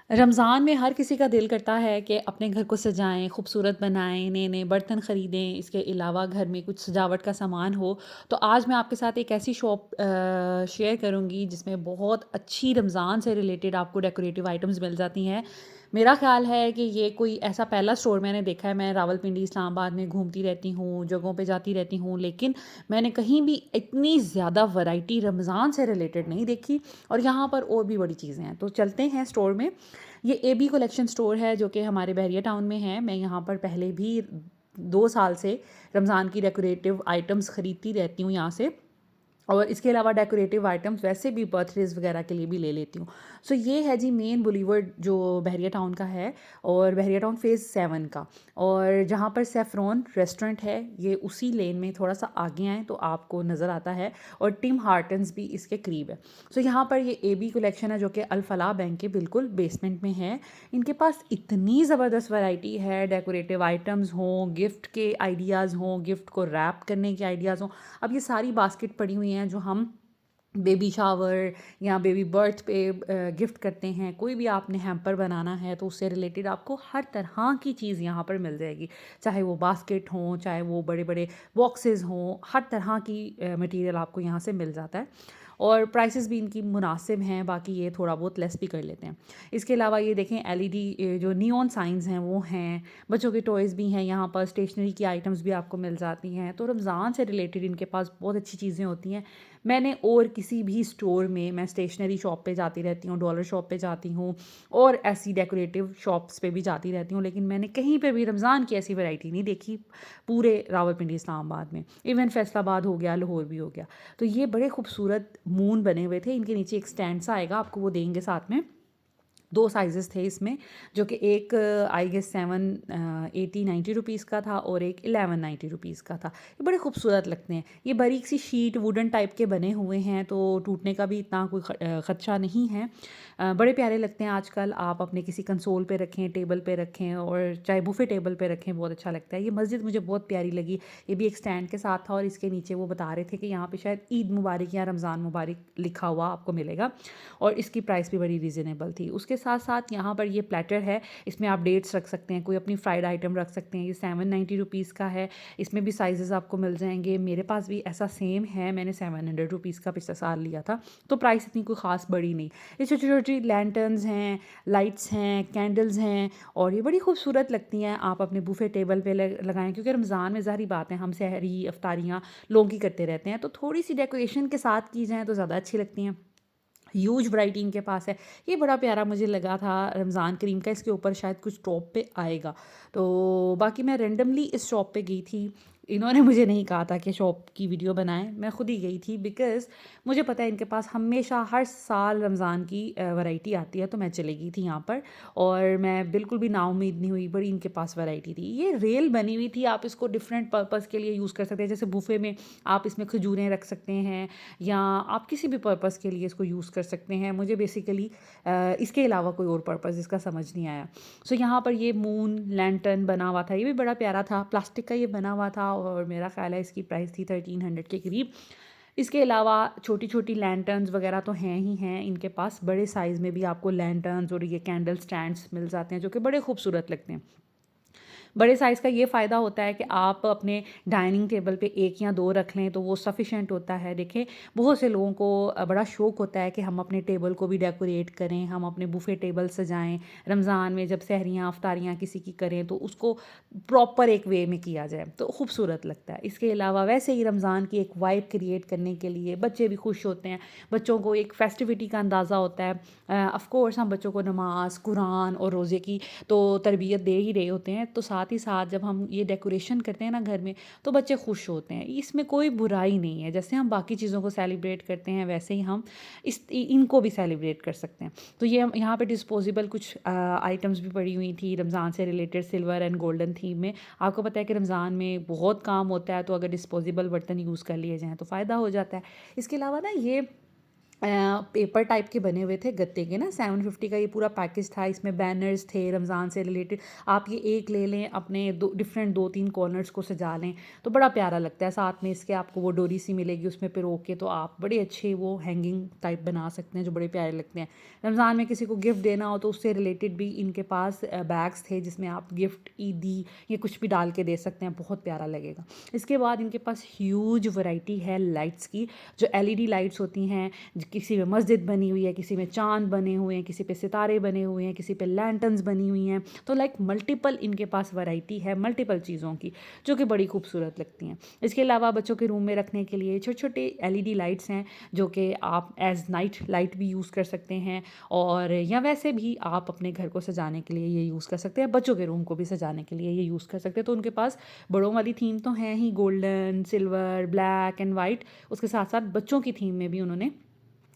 रमज़ान में हर किसी का दिल करता है कि अपने घर को सजाएं, खूबसूरत बनाएं, नए-नए बर्तन ख़रीदें, इसके अलावा घर में कुछ सजावट का सामान हो। तो आज मैं आपके साथ एक ऐसी शॉप शेयर करूँगी जिसमें बहुत अच्छी रमज़ान से रिलेटेड आपको डेकोरेटिव आइटम्स मिल जाती हैं। मेरा ख़्याल है कि ये कोई ऐसा पहला स्टोर मैंने देखा है। मैं रावलपिंडी, इस्लामाबाद में घूमती रहती हूँ, जगहों पे जाती रहती हूँ, लेकिन मैंने कहीं भी इतनी ज़्यादा वैरायटी रमज़ान से रिलेटेड नहीं देखी और यहाँ पर और भी बड़ी चीज़ें हैं। तो चलते हैं स्टोर में। ये एबी कलेक्शन स्टोर है जो कि हमारे बहरिया टाउन में है। मैं यहाँ पर पहले भी 2 साल से रमज़ान की डेकोरेटिव आइटम्स ख़रीदती रहती हूँ यहाँ से। और इसके अलावा डेकोरेटिव आइटम्स वैसे भी बर्थडेज़ वगैरह के लिए भी ले लेती हूँ। सो ये है जी मेन बुलीवर्ड जो बहरिया टाउन का है और बहरिया टाउन फ़ेज़ 7 का। और जहाँ पर सैफ़रॉन रेस्टोरेंट है, ये उसी लेन में थोड़ा-सा आगे आएँ तो आपको नज़र आता है और टिम हार्टन्स भी इसके करीब है। सो यहाँ पर ये एबी कलेक्शन है जो कि अल फलाह बैंक के बिल्कुल बेसमेंट में है। इनके पास इतनी ज़बरदस्त वैरायटी है, डेकोरेटिव आइटम्स हों, गिफ्ट के आइडियाज़ हों, गिफ्ट को रैप करने के आइडियाज़ हों। अब ये सारी बास्केट पड़ी हुई हैं जो हम बेबी शावर या बेबी बर्थ पे गिफ्ट करते हैं। कोई भी आपने हैम्पर बनाना है तो उससे रिलेटेड आपको हर तरह की चीज़ यहाँ पर मिल जाएगी। चाहे वो बास्केट हों, चाहे वो बड़े-बड़े बॉक्सेस हों, हर तरह की मटेरियल आपको यहाँ से मिल जाता है और प्राइसेस भी इनकी मुनासिब हैं। बाकी ये थोड़ा बहुत लेस भी कर लेते हैं। इसके अलावा ये देखें एलईडी जो नियॉन साइंस हैं वो हैं, बच्चों के टॉयज़ भी हैं यहाँ पर, स्टेशनरी की आइटम्स भी आपको मिल जाती हैं। तो रमज़ान से रिलेटेड इनके पास बहुत अच्छी चीज़ें होती हैं। मैंने और किसी भी स्टोर में, मैं स्टेशनरी शॉप पे जाती रहती हूँ, डॉलर शॉप पे जाती हूँ और ऐसी डेकोरेटिव शॉप्स पे भी जाती रहती हूँ, लेकिन मैंने कहीं पे भी रमज़ान की ऐसी वैरायटी नहीं देखी पूरे रावलपिंडी इस्लामाबाद में। इवन फैसलाबाद हो गया, लाहौर भी हो गया। तो ये बड़े खूबसूरत मून बने हुए थे। इनके नीचे एक स्टैंड सा आएगा, आपको वो देंगे साथ में। 2 साइज़ेस थे इसमें, जो कि एक आई गेस 780-90 रुपीज़ का था और एक 1190 रुपीज़ का था। ये बड़े खूबसूरत लगते हैं। ये बारीक सी शीट वुडन टाइप के बने हुए हैं तो टूटने का भी इतना कोई खदशा नहीं है। बड़े प्यारे लगते हैं आजकल। आप अपने किसी कंसोल पे रखें, टेबल पे रखें और चाहे बुफ़े टेबल पे रखें, बहुत अच्छा लगता है। ये मस्जिद मुझे बहुत प्यारी लगी। ये भी एक स्टैंड के साथ था और इसके नीचे वो बता रहे थे कि यहाँ पे शायद ईद मुबारक या रमज़ान मुबारक लिखा हुआ आपको मिलेगा और इसकी प्राइस भी बड़ी रीज़नेबल थी। उसके साथ-साथ यहाँ पर ये प्लेटर है, इसमें आप डेट्स रख सकते हैं, कोई अपनी फ्राइड आइटम रख सकते हैं। ये 790 रुपीज़ का है, इसमें भी साइज़ेज़ आपको मिल जाएँगे। मेरे पास भी ऐसा सेम है, मैंने 700 रुपीज़ का पिछले साल लिया था, तो प्राइस इतनी कोई ख़ास बड़ी नहीं। ये छोटी-छोटी लैंटर्न्स हैं, लाइट्स हैं, कैंडल्स हैं और ये बड़ी खूबसूरत लगती हैं। आप अपने बुफ़े टेबल पे लगाएँ क्योंकि रमज़ान में ज़ाहिर बात है हम सहरी, इफ्तारियाँ लोगों की करते रहते हैं, तो थोड़ी-सी डेकोरेशन के साथ की जाएँ तो ज़्यादा अच्छी लगती हैं। ह्यूज वैरायटी इनके पास है। ये बड़ा प्यारा मुझे लगा था रमज़ान करीम का, इसके ऊपर शायद कुछ टॉप पे आएगा। तो बाकी मैं रैंडमली इस शॉप पे गई थी। इन्होंने मुझे नहीं कहा था कि शॉप की वीडियो बनाएँ, मैं खुद ही गई थी बिकॉज़ मुझे पता है इनके पास हमेशा हर साल रमज़ान की वैरायटी आती है, तो मैं चली गई थी यहाँ पर और मैं बिल्कुल भी नाउम्मीद नहीं हुई, बड़ी इनके पास वैरायटी थी। ये रेल बनी हुई थी, आप इसको डिफरेंट पर्पज़ के लिए यूज़ कर सकते हैं। जैसे बुफ़े में आप इसमें खजूरें रख सकते हैं या आप किसी भी पर्पज़ के लिए इसको यूज़ कर सकते हैं। मुझे बेसिकली इसके अलावा कोई और पर्पज़ इसका समझ नहीं आया। सो यहाँ पर ये मून लैंटर्न बना हुआ था, ये भी बड़ा प्यारा था, प्लास्टिक का ये बना हुआ था और मेरा ख़्याल है इसकी प्राइस थी 1300 के करीब। इसके अलावा छोटी-छोटी लैंटर्न्स वग़ैरह तो हैं ही हैं इनके पास, बड़े साइज़ में भी आपको लैंटर्न्स और ये कैंडल स्टैंड्स मिल जाते हैं जो कि बड़े खूबसूरत लगते हैं। बड़े साइज़ का ये फ़ायदा होता है कि आप अपने डाइनिंग टेबल पे 1 या 2 रख लें तो वो सफ़िशेंट होता है। देखिए बहुत से लोगों को बड़ा शौक होता है कि हम अपने टेबल को भी डेकोरेट करें, हम अपने बुफ़े टेबल सजाएँ। रमज़ान में जब सहरियाँ, इफ्तारियाँ किसी की करें तो उसको प्रॉपर एक वे में किया जाए तो खूबसूरत लगता है। इसके अलावा वैसे ही रमज़ान की एक वाइब क्रिएट करने के लिए बच्चे भी खुश होते हैं, बच्चों को एक फ़ेस्टिविटी का अंदाज़ा होता है। ऑफ़ कोर्स हम बच्चों को नमाज़, कुरान और रोज़े की तो तरबियत दे ही रहे होते हैं, तो साथ ही साथ जब हम ये डेकोरेशन करते हैं ना घर में, तो बच्चे खुश होते हैं। इसमें कोई बुराई नहीं है, जैसे हम बाकी चीज़ों को सेलिब्रेट करते हैं वैसे ही हम इनको भी सेलिब्रेट कर सकते हैं। तो ये यहाँ पे डिस्पोजेबल कुछ आइटम्स भी पड़ी हुई थी रमज़ान से related silver and golden theme में। आपको पता है कि रमज़ान में बहुत काम होता है, तो अगर डिस्पोजेबल बर्तन यूज़ कर लिए जाएँ तो फ़ायदा हो जाता है। इसके अलावा ना ये पेपर टाइप के बने हुए थे गत्ते के ना, 750 का ये पूरा पैकेज था। इसमें बैनर्स थे रमज़ान से रिलेटेड। आप ये एक ले लें, अपने दो डिफरेंट 2-3 कॉर्नर्स को सजा लें तो बड़ा प्यारा लगता है। साथ में इसके आपको वो डोरी सी मिलेगी, उसमें पिरो के तो आप बड़े अच्छे वो हैंगिंग टाइप बना सकते हैं जो बड़े प्यारे लगते हैं। रमज़ान में किसी को गिफ्ट देना हो तो उससे रिलेटेड भी इनके पास बैग्स थे जिसमें आप गिफ्ट, ईदी, ये कुछ भी डाल के दे सकते हैं, बहुत प्यारा लगेगा। इसके बाद इनके पास ह्यूज वैरायटी है लाइट्स की, जो एलईडी लाइट्स होती हैं। किसी में मस्जिद बनी हुई है, किसी में चांद बने हुए हैं, किसी पे सितारे बने हुए हैं, किसी पे लैंटर्न्स बनी हुई हैं। तो लाइक मल्टीपल इनके पास वैरायटी है मल्टीपल चीज़ों की, जो कि बड़ी खूबसूरत लगती हैं। इसके अलावा बच्चों के रूम में रखने के लिए छोटे छोटे एलईडी लाइट्स हैं जो कि आप एज नाइट लाइट भी यूज़ कर सकते हैं, और या वैसे भी आप अपने घर को सजाने के लिए ये यूज़ कर सकते हैं, बच्चों के रूम को भी सजाने के लिए ये यूज़ कर सकते हैं। तो उनके पास बड़ों वाली थीम तो है ही, golden, silver, black and white, उसके साथ साथ बच्चों की थीम में भी उन्होंने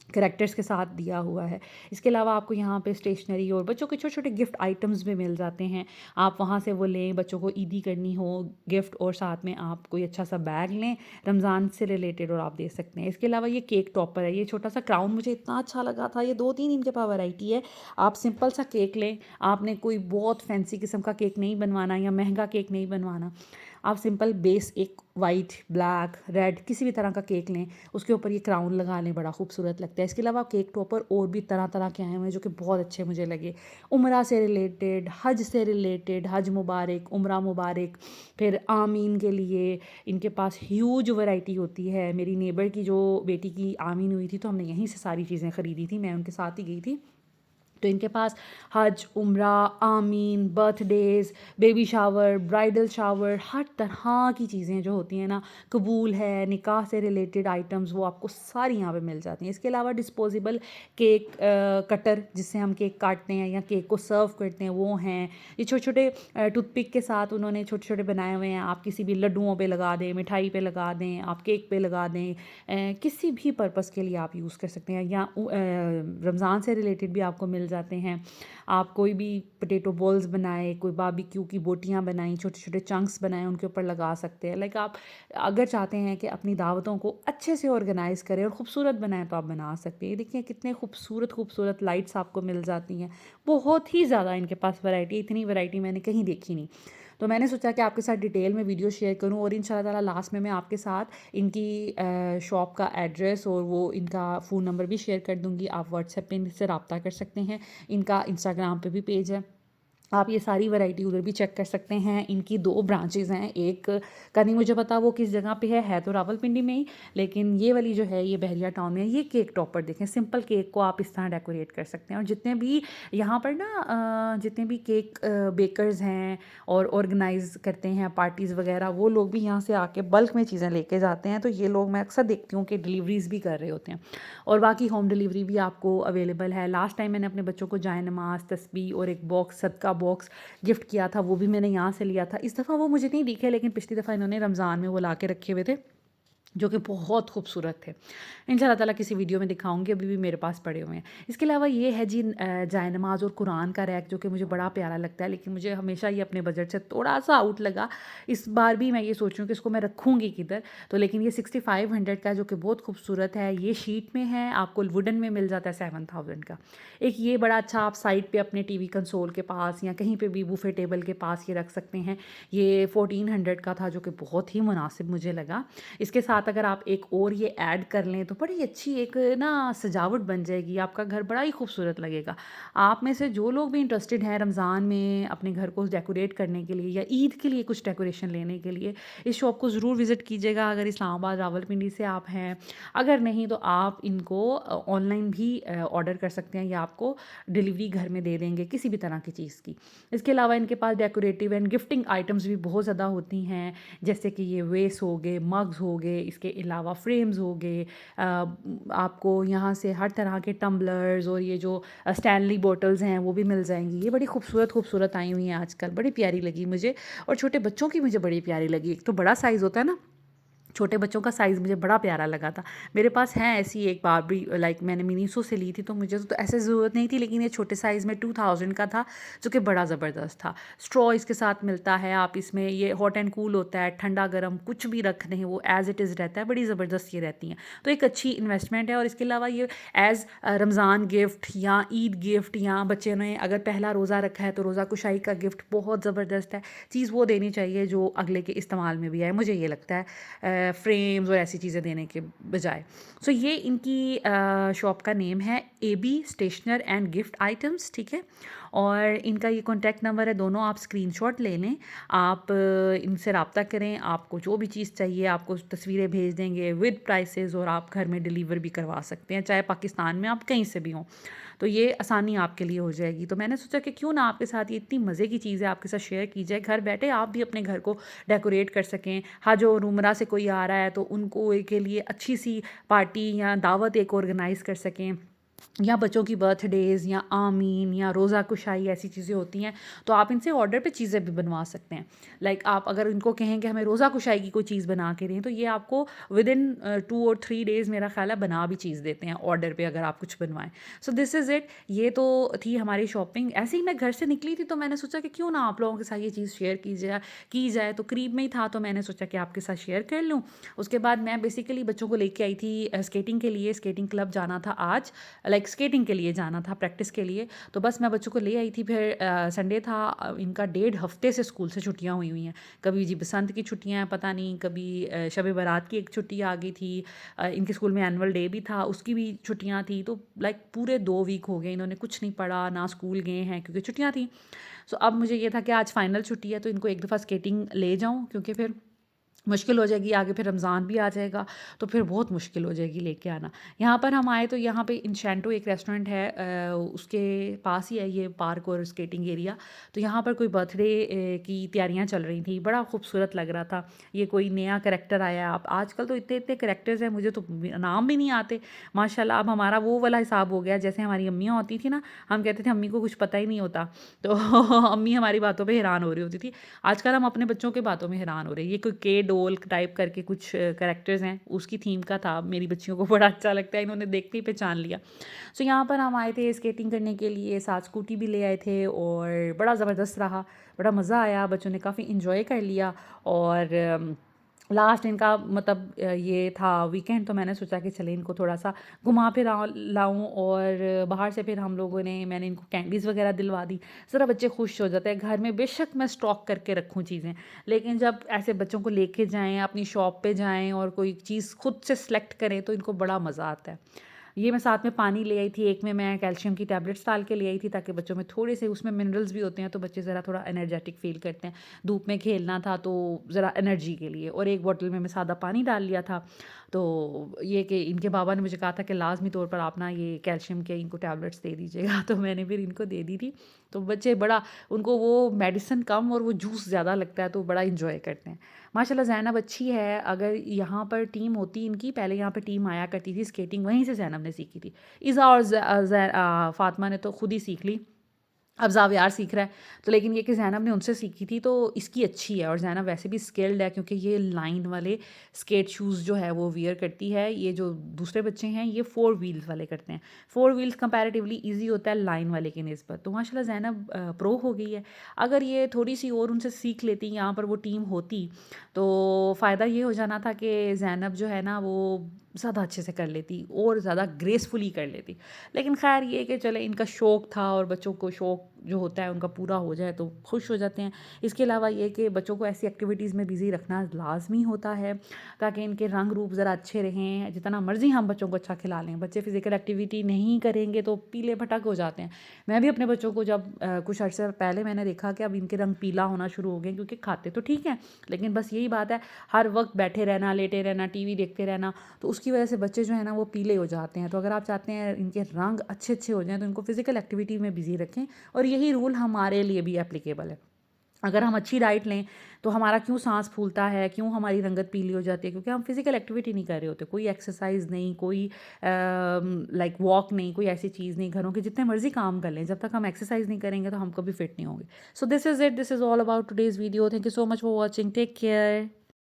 करैक्टर्स के साथ दिया हुआ है। इसके अलावा आपको यहाँ पे स्टेशनरी और बच्चों के छोटे छोटे गिफ्ट आइटम्स भी मिल जाते हैं। आप वहाँ से वो लें, बच्चों को ईदी करनी हो गिफ्ट, और साथ में आप कोई अच्छा सा बैग लें रमज़ान से रिलेटेड और आप दे सकते हैं। इसके अलावा ये केक टॉपर है, ये छोटा सा क्राउन मुझे इतना अच्छा लगा था। ये 2-3 इनके पास वैरायटी है। आप सिंपल सा केक लें, आपने कोई बहुत फैंसी किस्म का केक नहीं बनवाना या महंगा केक नहीं बनवाना, आप सिंपल बेस एक वाइट, ब्लैक, रेड किसी भी तरह का केक लें, उसके ऊपर ये क्राउन लगा लें, बड़ा खूबसूरत लगता है। इसके अलावा केक टॉपर और भी तरह तरह के आए हुए हैं जो कि बहुत अच्छे मुझे लगे। उम्रा से रिलेटेड, हज से रिलेटेड, हज मुबारक, उम्रा मुबारक, फिर आमीन के लिए इनके पास ह्यूज वैरायटी होती है। मेरी नेबर की जो बेटी की आमीन हुई थी तो हमने यहीं से सारी चीज़ें ख़रीदी थी, मैं उनके साथ ही गई थी। तो इनके पास हज, उम्रा, आमीन, birthdays, baby shower, bridal shower, हर तरह की चीज़ें जो होती हैं ना, कबूल है, निकाह से रिलेटेड आइटम्स, वो आपको सारी यहाँ पे मिल जाती हैं। इसके अलावा डिस्पोजेबल केक कटर जिससे हम केक काटते हैं या केक को सर्व करते हैं वो हैं। ये छोटे छोटे टूथपिक के साथ उन्होंने छोटे छोटे बनाए हुए हैं। आप किसी भी लड्डुओं पे लगा दें, मिठाई पे लगा दें, आप केक पे लगा दें, किसी भी पर्पज़ के लिए आप यूज़ कर सकते हैं। या रमज़ान से रिलेटेड भी आपको मिल जाते हैं। आप कोई भी पोटैटो बॉल्स बनाए, कोई बारबेक्यू की बोटियाँ बनाई, छोटे छोटे चंक्स बनाए, उनके ऊपर लगा सकते हैं। लाइक आप अगर चाहते हैं कि अपनी दावतों को अच्छे से ऑर्गेनाइज़ करें और ख़ूबसूरत बनाएं तो आप बना सकते हैं। देखिए कितने खूबसूरत खूबसूरत लाइट्स आपको मिल जाती हैं। बहुत ही ज़्यादा इनके पास वैरायटी, इतनी वैरायटी मैंने कहीं देखी नहीं। तो मैंने सोचा कि आपके साथ डिटेल में वीडियो शेयर करूं, और इंशाल्लाह ताला लास्ट में मैं आपके साथ इनकी शॉप का एड्रेस और वो इनका फ़ोन नंबर भी शेयर कर दूंगी। आप व्हाट्सएप पे इनसे रब्ता कर सकते हैं। इनका इंस्टाग्राम पे भी पेज है, आप ये सारी वैरायटी उधर भी चेक कर सकते हैं। इनकी 2 ब्रांचेज़ हैं, एक का नहीं मुझे पता वो किस जगह पे है तो रावलपिंडी में ही, लेकिन ये वाली जो है ये बहरिया टाउन में है। ये केक टॉपर देखें, सिंपल केक को आप इस तरह डेकोरेट कर सकते हैं। और जितने भी यहाँ पर ना जितने भी केक बेकर्स हैं और ऑर्गेनाइज़ करते हैं पार्टीज़ वगैरह, वो लोग भी यहाँ से आके बल्क में चीज़ें लेके जाते हैं। तो ये लोग मैं अक्सर देखती हूँ कि डिलीवरीज़ भी कर रहे होते हैं, और बाकी होम डिलीवरी भी आपको अवेलेबल है। लास्ट टाइम मैंने अपने बच्चों को जाए नमाज, तस्बीह और एक बॉक्स, सदका बॉक्स गिफ्ट किया था, वो भी मैंने यहाँ से लिया था। इस दफ़ा वो मुझे नहीं दिखे, लेकिन पिछली दफ़ा इन्होंने रमज़ान में वो ला के रखे हुए थे जो कि बहुत खूबसूरत थे। इंशाल्लाह ताला किसी वीडियो में दिखाऊंगी, अभी भी मेरे पास पड़े हुए हैं। इसके अलावा ये है जी जाए नमाज और कुरान का रैक, जो कि मुझे बड़ा प्यारा लगता है, लेकिन मुझे हमेशा ये अपने बजट से थोड़ा सा आउट लगा। इस बार भी मैं ये सोच रही हूँ कि इसको मैं रखूँगी किधर, तो लेकिन ये 6500 का, जो कि बहुत खूबसूरत है। ये शीट में है, आपको वुडन में मिल जाता है 7000 का। एक ये बड़ा अच्छा, आप साइड पर अपने TV कंसोल के पास या कहीं पर भी बूफे टेबल के पास ये रख सकते हैं। ये 1400 का था, जो कि बहुत ही मुनासिब मुझे लगा। इसके साथ अगर आप एक और ये ऐड कर लें तो बड़ी अच्छी एक ना सजावट बन जाएगी, आपका घर बड़ा ही खूबसूरत लगेगा। आप में से जो लोग भी इंटरेस्टेड हैं रमज़ान में अपने घर को डेकोरेट करने के लिए या ईद के लिए कुछ डेकोरेशन लेने के लिए, इस शॉप को ज़रूर विज़िट कीजिएगा अगर इस्लामाबाद रावलपिंडी से आप हैं। अगर नहीं तो आप इनको ऑनलाइन भी ऑर्डर कर सकते हैं, या आपको डिलीवरी घर में दे देंगे किसी भी तरह की चीज़ की। इसके अलावा इनके पास डेकोरेटिव एंड गिफ्टिंग आइटम्स भी बहुत ज़्यादा होती हैं, जैसे कि ये वेस हो गए, मग्स हो गए, इसके अलावा फ्रेम्स हो गए। आपको यहाँ से हर तरह के टम्बलर्स और ये जो स्टैनली बॉटल्स हैं वो भी मिल जाएंगी। ये बड़ी खूबसूरत खूबसूरत आई हुई हैं आजकल, बड़ी प्यारी लगी मुझे, और छोटे बच्चों की मुझे बड़ी प्यारी लगी। एक तो बड़ा साइज़ होता है ना, छोटे बच्चों का साइज़ मुझे बड़ा प्यारा लगा था। मेरे पास है ऐसी एक बारबी, लाइक मैंने मिनीसो से ली थी, तो मुझे तो ऐसे ज़रूरत नहीं थी, लेकिन ये छोटे साइज़ में 2000 का था, जो कि बड़ा ज़बरदस्त था। स्ट्रॉ इसके साथ मिलता है, आप इसमें ये हॉट एंड कूल होता है, ठंडा गर्म कुछ भी रख दें वो एज़ इट इज़ रहता है, बड़ी ज़बरदस्त ये रहती हैं। तो एक अच्छी इन्वेस्टमेंट है। और इसके अलावा ये एज़ रमज़ान गिफ्ट या ईद गिफ्ट, या बच्चे ने अगर पहला रोज़ा रखा है तो रोज़ा कुशाई का गिफ्ट बहुत ज़बरदस्त है। चीज़ वो देनी चाहिए जो अगले के इस्तेमाल में भी आए, मुझे ये लगता है, फ्रेम्स और ऐसी चीज़ें देने के बजाय। सो ये इनकी शॉप का नेम है AB स्टेशनर एंड गिफ्ट आइटम्स, ठीक है। और इनका ये कॉन्टैक्ट नंबर है, दोनों आप स्क्रीनशॉट ले लें। आप इनसे रब्ता करें, आपको जो भी चीज़ चाहिए आपको तस्वीरें भेज देंगे विद प्राइसेस, और आप घर में डिलीवर भी करवा सकते हैं, चाहे पाकिस्तान में आप कहीं से भी हों। तो ये आसानी आपके लिए हो जाएगी। तो मैंने सोचा कि क्यों ना आपके साथ ये इतनी मज़े की चीज़ है आपके साथ शेयर की जाए, घर बैठे आप भी अपने घर को डेकोरेट कर सकें। हज और उम्रा से कोई आ रहा है तो उनको के लिए अच्छी सी पार्टी या दावत एक ऑर्गेनाइज़ कर सकें, या बच्चों की बर्थडेज़ या आमीन या रोज़ा कुशाई ऐसी चीज़ें होती हैं, तो आप इनसे ऑर्डर पे चीज़ें भी बनवा सकते हैं। लाइक आप अगर इनको कहें कि हमें रोज़ा कुशाई की कोई चीज़ बना के दें, तो ये आपको विदिन 2 और 3 डेज़ मेरा ख़्याल है बना भी चीज़ देते हैं ऑर्डर पे, अगर आप कुछ बनवाएँ। सो दिस इज़ इट। ये तो थी हमारी शॉपिंग। ऐसे ही मैं घर से निकली थी, तो मैंने सोचा कि क्यों ना आप लोगों के साथ ये चीज़ शेयर की जाए। तो करीब में ही था, तो मैंने सोचा कि आपके साथ शेयर कर लूँ। उसके बाद मैं बेसिकली बच्चों को लेके आई थी स्केटिंग के लिए। स्केटिंग क्लब जाना था आज, लाइक स्केटिंग के लिए जाना था, प्रैक्टिस के लिए। तो बस मैं बच्चों को ले आई थी। फिर संडे था, इनका 1.5 हफ्ते से स्कूल से छुट्टियां हुई हुई हैं। कभी जी बसंत की छुट्टियां हैं, पता नहीं, कभी शब बारात की एक छुट्टी आ गई थी, इनके स्कूल में एनुअल डे भी था, उसकी भी छुट्टियां थी। तो लाइक पूरे 2 वीक हो गए इन्होंने कुछ नहीं पढ़ा, ना स्कूल गए हैं क्योंकि छुट्टियां थी। सो अब मुझे ये था कि आज फाइनल छुट्टी है, तो इनको एक दफ़ा स्केटिंग ले जाऊँ, क्योंकि फिर मुश्किल हो जाएगी आगे, फिर रमज़ान भी आ जाएगा, तो फिर बहुत मुश्किल हो जाएगी लेके आना। यहाँ पर हम आए तो यहाँ पे इंशेंटो एक रेस्टोरेंट है, उसके पास ही है ये पार्क और स्केटिंग एरिया। तो यहाँ पर कोई बर्थडे की तैयारियाँ चल रही थी, बड़ा खूबसूरत लग रहा था। ये कोई नया कैरेक्टर आया है। अब आजकल तो इतने इतने कैरेक्टर्स हैं, मुझे तो नाम भी नहीं आते माशाल्लाह। अब हमारा वो वाला हिसाब हो गया, जैसे हमारी अम्मियाँ होती थी ना, हम कहते थे अम्मी को कुछ पता ही नहीं होता, तो अम्मी हमारी बातों पे हैरान हो रही होती थी। आजकल हम अपने बच्चों के बातों में हैरान हो रहे हैं। ये कोई के डोल टाइप करके कुछ कैरेक्टर्स हैं, उसकी थीम का था। मेरी बच्चियों को बड़ा अच्छा लगता है, इन्होंने देखते ही पहचान लिया। सो यहाँ पर हम आए थे स्केटिंग करने के लिए, साथ स्कूटी भी ले आए थे, और बड़ा ज़बरदस्त रहा, बड़ा मज़ा आया, बच्चों ने काफ़ी इंजॉय कर लिया। और लास्ट इनका मतलब ये था वीकेंड, तो मैंने सोचा कि चले इनको थोड़ा सा घुमा फिरा लाऊं। और बाहर से फिर हम लोगों ने, मैंने इनको कैंडीज़ वगैरह दिलवा दी। ज़रा बच्चे खुश हो जाते हैं। घर में बेशक मैं स्टॉक करके रखूं चीज़ें, लेकिन जब ऐसे बच्चों को लेके जाएं, अपनी शॉप पे जाएं और कोई चीज़ खुद से सेलेक्ट करें, तो इनको बड़ा मज़ा आता है। ये मैं साथ में पानी ले आई थी, एक में मैं कैल्शियम की टैबलेट्स डाल के ले आई थी, ताकि बच्चों में थोड़े से, उसमें मिनरल्स भी होते हैं, तो बच्चे ज़रा थोड़ा एनर्जेटिक फ़ील करते हैं। धूप में खेलना था तो ज़रा एनर्जी के लिए। और एक बॉटल में मैं सादा पानी डाल लिया था। तो ये कि इनके बाबा ने मुझे कहा था कि लाजमी तौर पर आप ना ये कैल्शियम के इनको टैबलेट्स दे दीजिएगा, तो मैंने फिर इनको दे दी थी। तो बच्चे बड़ा, उनको वो मेडिसिन कम और वो जूस ज़्यादा लगता है, तो बड़ा इंजॉय करते हैं। माशाल्लाह ज़ैनब अच्छी है। अगर यहाँ पर टीम होती इनकी, पहले यहाँ पे टीम आया करती थी स्केटिंग, वहीं से ज़ैनब ने सीखी थी। इज़ा और फ़ातिमा ने तो खुद ही सीख ली। अब ज़ावियार सीख रहा है, तो लेकिन ये कि ज़ैनब ने उनसे सीखी थी, तो इसकी अच्छी है। और ज़ैनब वैसे भी स्किल्ड है, क्योंकि ये लाइन वाले स्केट शूज़ जो है वो वियर करती है। ये जो दूसरे बच्चे हैं ये 4 व्हील्स वाले करते हैं। 4 व्हील्स कंपैरेटिवली ईजी होता है लाइन वाले की निस्बत। तो माशाल्लाह ज़ैनब प्रो हो गई है। अगर ये थोड़ी सी और उनसे सीख लेती, यहाँ पर वो टीम होती, तो फ़ायदा ये हो जाना था कि ज़ैनब जो है ना वो ज़्यादा अच्छे से कर लेती और ज़्यादा ग्रेसफुली कर लेती। लेकिन ख़ैर ये कि चले, इनका शौक़ था, और बच्चों को शौक़ जो होता है उनका पूरा हो जाए तो खुश हो जाते हैं। इसके अलावा ये कि बच्चों को ऐसी एक्टिविटीज़ में बिज़ी रखना लाज़मी होता है, ताकि इनके रंग रूप ज़रा अच्छे रहें। जितना मर्ज़ी हम बच्चों को अच्छा खिला लें, बच्चे फ़िज़िकल एक्टिविटी नहीं करेंगे तो पीले भटक हो जाते हैं। मैं भी अपने बच्चों को जब कुछ अर्से पहले मैंने देखा कि अब इनके रंग पीला होना शुरू हो गए, क्योंकि खाते तो ठीक है, लेकिन बस यही बात है, हर वक्त बैठे रहना, लेटे रहना, टीवी देखते रहना, तो उसकी वजह से बच्चे जो है ना वो पीले हो जाते हैं। तो अगर आप चाहते हैं इनके रंग अच्छे अच्छे हो जाएं, तो इनको फ़िज़िकल एक्टिविटी में बिज़ी रखें। और यही रूल हमारे लिए भी एप्लीकेबल है। अगर हम अच्छी डाइट लें, तो हमारा क्यों सांस फूलता है, क्यों हमारी रंगत पीली हो जाती है, क्योंकि हम फिज़िकल एक्टिविटी नहीं कर रहे होते। कोई एक्सरसाइज नहीं, कोई लाइक वॉक नहीं, कोई ऐसी चीज़ नहीं। घरों के जितने मर्जी काम कर लें, जब तक हम एक्सरसाइज नहीं करेंगे तो हम कभी फिट नहीं होंगे। So this is it, this is all about today's video. Thank you so much for watching, take care.